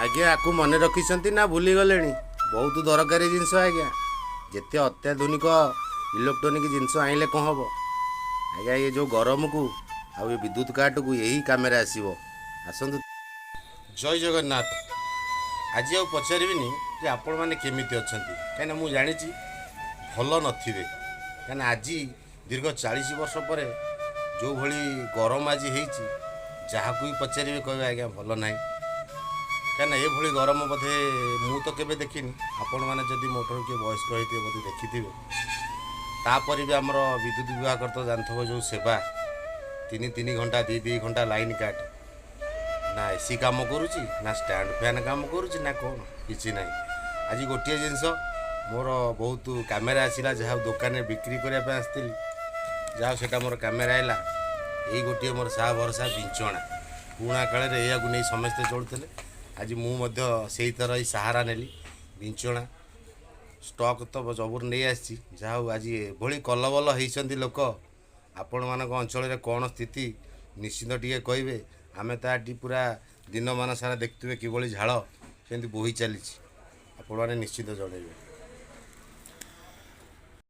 आज्ञा आपको मन रखिंट ना भूली गले बहुत दरकारी जिनस आज्ञा जिते अत्याधुनिक इलेक्ट्रोनिक जिनस आइले कौन हम आज्ञा ये जो गरम को आ विद्युत काट को यही कम आसो आसतु जय जगन्नाथ। आज आ पचारिनी कि आपण मैंने केमी अच्छा कहीं मुझे जानी भल नथिबे कहीं आज दीर्घ 40 वर्ष पर जो भली गरम आज होती जहाँ को भी पचारे कहे आज्ञा भल ना कहीं ये भली गरम बोधे मु तो केवे देखनी आपण मैंने जदि मोटर किए वयस्क होते बोधे देखि तापर भी आमर विद्युत विभाग तो जानते जो सेवा 3 घंटा 2 घंटा लाइन काट ना एसी काम करुच्ची ना स्टैंड फैन काम करुच्ची ना कौन किसी ना आज गोटे जिनस मोर बहुत कैमेरा आसला जहाँ दुकान में बिक्री करने आसती जहाँ से मोर कैमेरा आएगा यही गोटे मोर साहा भरसा बिंचणा पुणा काल या नहीं समस्ते चलुते आज मुझे तरह ही सहारा नेली बिंचणा स्टॉक तो जबूर नहीं आसी जहाँ आज एभली कलबल होती लोक आपण मान अंचल कौन स्थिति निश्चिंत टी कहे आमे तो आटी पूरा दिन मान सारा देखते कि झाड़ से बोही चली आपण मैंने निश्चित जनइबे।